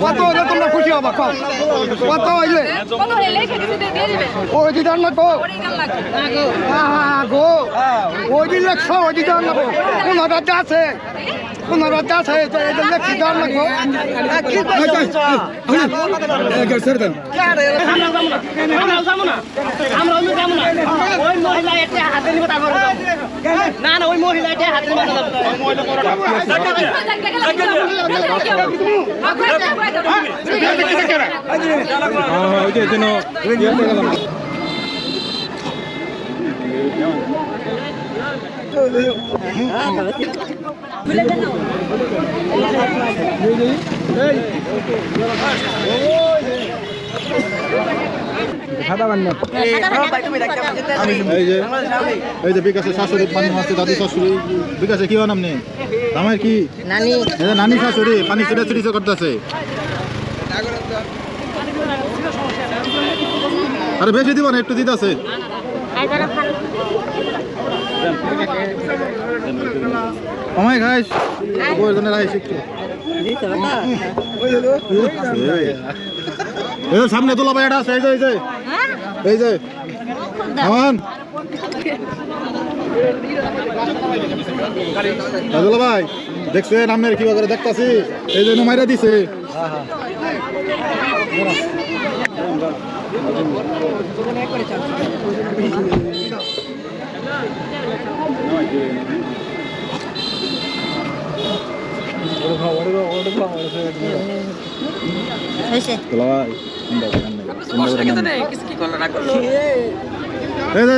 কত হলে তোমরা খুশি হবা কম কত হইলে ওই দিদার না গো গো ওই দিন লেখছো ওই দিদার না গো কোন রাজ্য আছে কোন রাজ্য আছে এটা লেখছি দেওয়ার না গো না না ওই মহিলা এটা হাতে এই যে বিকাশে শাশুড়ি পানি মারছে দাদি শাশুড়ি বিকাশে কি নাম নেই আমার কি নানি নানি শাশুড়ি পানি ছিটা ছিটি করতেছে আরে বেশি দিব না একটু দিতে আছে আমায় খাইস সামনে তোলা ভাই এটা আছে এই যে আমান ভাই দেখছেন আপনার কি করে দেখতেছি এই জন্য মাইরা দিছে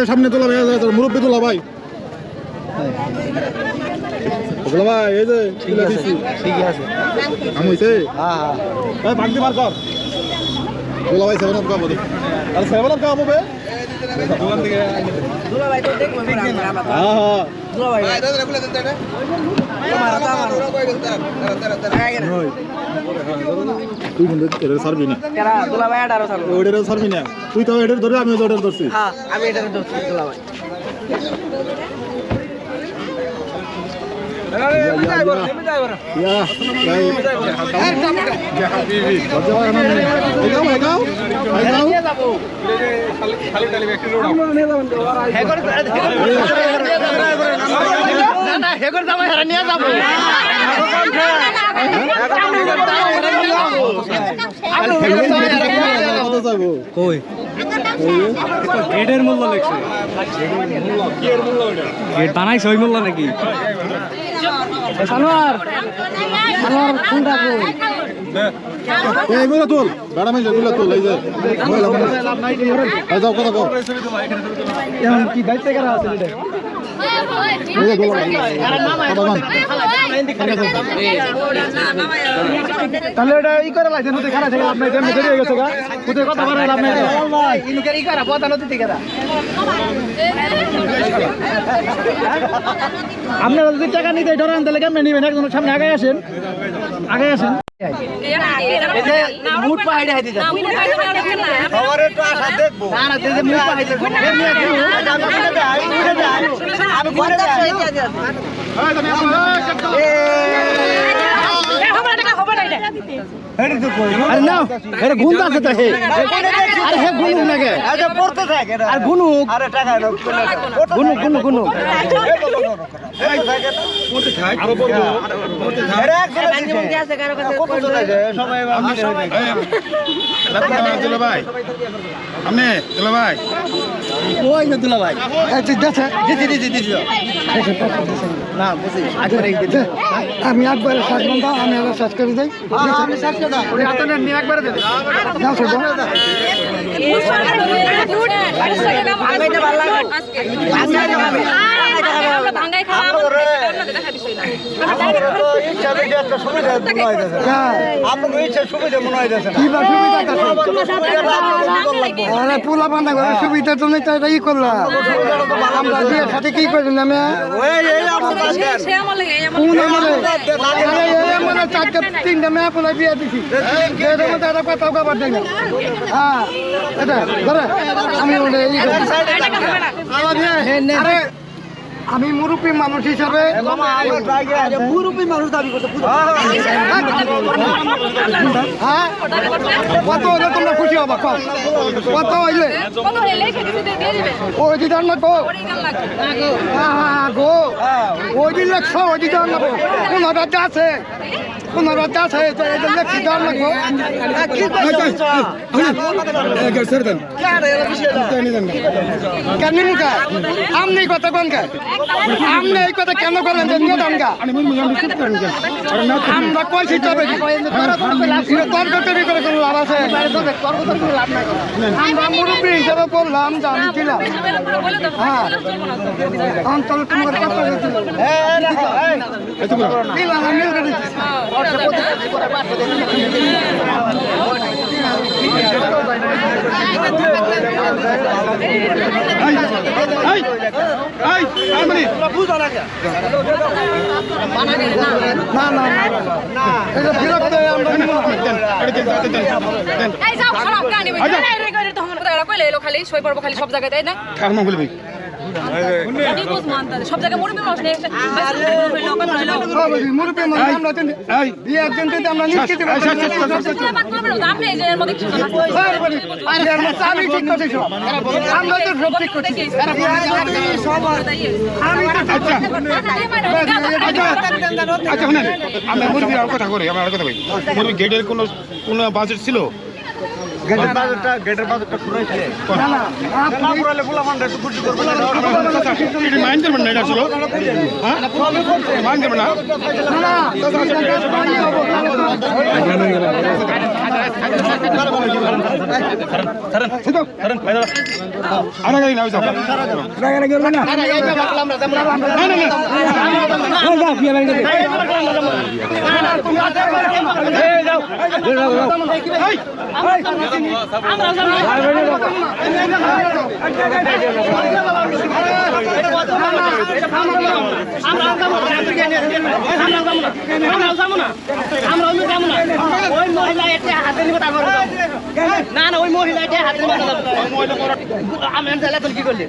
সামনে তোলা ভাই মুরব্বী তোলা ভাই ভাই এই যে ঠিকই আছে আমইছে হ্যাঁ ভাগ দি মার কর তোলা ভাই সেভেন আপ খাবো আর সেভেন আপ খাবো বে দোকান থেকে তোলা ভাই তো দেখবো আমরা হ্যাঁ তোলা ভাই দাদা বলে দেন এটা তুই কিন্তু এটা সারবি না তোলা ভাই আড়ারো সারবি ওইটা সারবি না তুই তো এটা ধরে আমি ওটা ধরছি হ্যাঁ আমি এটা ধরছি তোলা ভাই গেটের মূল্য লেখছে গেট বানাইছে ওই মূল্য নাকি সানোয়ার সানোয়ার কোনটা কই এই বলে তোল ম্যাডাম এই যেগুলো তোল এই যে মহিলা এই যাও কথা কও এখন কি দায়িত্ব করা আছে এটা এই যে গোলা তাহলে এটা ই করে লাইছে নদী খারাপ থেকে লাভ নাই তেমনি বেরিয়ে গেছে গা কোথায় কথা বলে লাভ নাই ইনকার ই করা পথা নদী থেকে আপনারা যদি টাকা নিতে ডরান তাহলে কেমনে নিবেন একজন সামনে আগে আসেন মুট পাহাড়ে হাইতে যান খবরে তো আশা দেখবো না না যে মুট পাহাড়ে আমি ঘরে যাই আরে না এটা গুণ আছে তো হে আরে হে গুণ নাকি আরে পড়তে থাকে আর গুণ আরে টাকা গুণ গুণ আরো বলবো আরে একজন আছে কারো কাছে কত লাগে সবাই দুলা ভাই আপনি দুলা ভাই ওই না দুলা ভাই আচ্ছা দেখে দিদি না বুঝি একবার এই দিদি আমি একবার সাত ঘন্টা আমি আবার শেষ করে দেই আমি শেষ করে দাও ওই হাতে নিয়ে একবার দে দাও সব ভাঙাইতে ভালো লাগে আমরা ভাঙাই খাওয়া দেখা বিষয় না তো ইচ্ছা দেখে একটা সুবিধা মনে হইতাছে আপনার ইচ্ছা সুবিধা মনে হইতাছে কি বা সুবিধা আরে পোলা বান্ধা করে সুবিধা তো নেই তাই করলাম আমরা বিয়ের সাথে কি করলাম আমি এই আমার সে আমার লাগে আমার চারটা তিনটা মেয়ে পোলা বিয়ে দিছি এর মধ্যে একটা কথা কাবার দেয় না হ্যাঁ এটা ধরে আমি ওরে আরে আমি মুরব্বী মানুষ হিসাবে মুরব্বী মানুষ দাবি করতে হ্যাঁ কত হইলে তোমরা খুশি হবা কত হইলে ওই দিদার না গো গো ওই দিন লেখছ ওই দিদার না কোন রাজ্য আছে কোন রাজ্য আছে লেখছি দেওয়ার লাগবো কেন মুখা আমনি কথা কোন কে আমনে এই কথা কেন করেন নিয়ে দান গা আমরা কইছি তবে তর্ক তৈরি করে কোনো লাভ আছে আমরা মুরব্বী হিসাবে বললাম যে আমি ছিলাম হ্যাঁ অঞ্চল তোমার কথা খালি সই পড়বো খালি সব জায়গায় তাই না সব জায়গায় মুরব্বী মানুষ নেই মুরব্বী মানুষ আমরা বিয়ে একজন আমরা নিশ্চিত আপনি এই যে এর মধ্যে কিছু আমি ঠিক করছি আমরা তো সব ঠিক করছি আচ্ছা শুনেন আমরা মুরগির আর কথা করি আমরা আর কথা কই মুরগি গেটের কোনো বাজেট ছিল গেটের বাজারটা পুরাইছে না না না পুরালে ফুলা মানটা একটু খুশি করবে না এটা মাইন্ড করবেন না এটা ছিল হ্যাঁ মাইন্ড করবেন না আরে গাড়ি নাও যাও গাড়ি গেল না না না ওই মহিলা এটা হাতে আমি কি করলি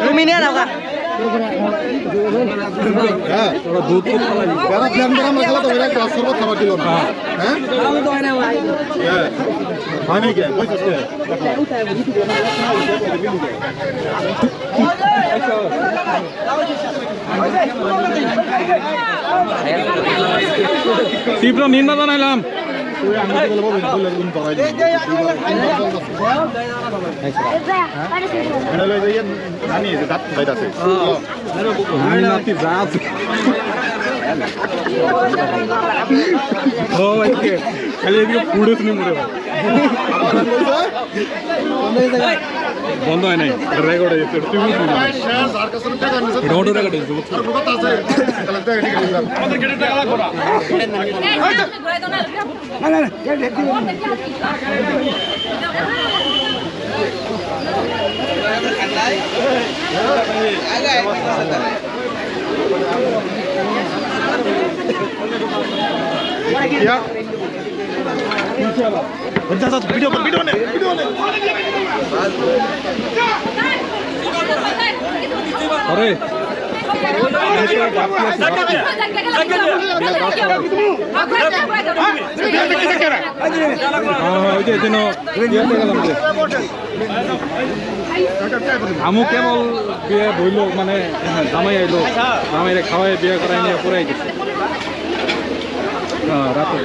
তুমি নিয়ে যাও খাবার দিল না তীব্র নিন্দা জানাইলাম খালি এদিকে পুড়ে শুনে মরে বন্ধ হয় নাই রেকর্ড হয়ে গেছে তুই রেকর্ড হয়ে ভিডিও ভিডিও নে আরে আমু কেবল বিয়ে বইল মানে জামাই আইলো জামাইরে খাওয়াই বিয়ে করাই নিয়ে পড়াই গেছে রাতে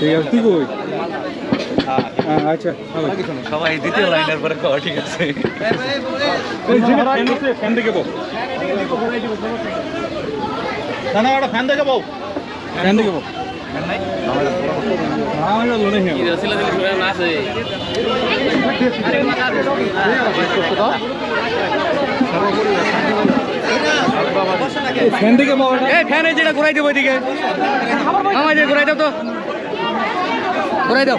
ঠিক আছে তুই কই আচ্ছা সবাই দ্বিতীয় লাইনের পরে ঠিক আছে ফ্যান দেখে বউ না না ফ্যান দেখে বউ ফ্যান দেখে বউ ফ্যান দিকে বাবাটা এই ফ্যানে যেটা ঘুরাই দেবো ওইদিকে আমার যে ঘুরাই দাও তো ঘুরাই দাও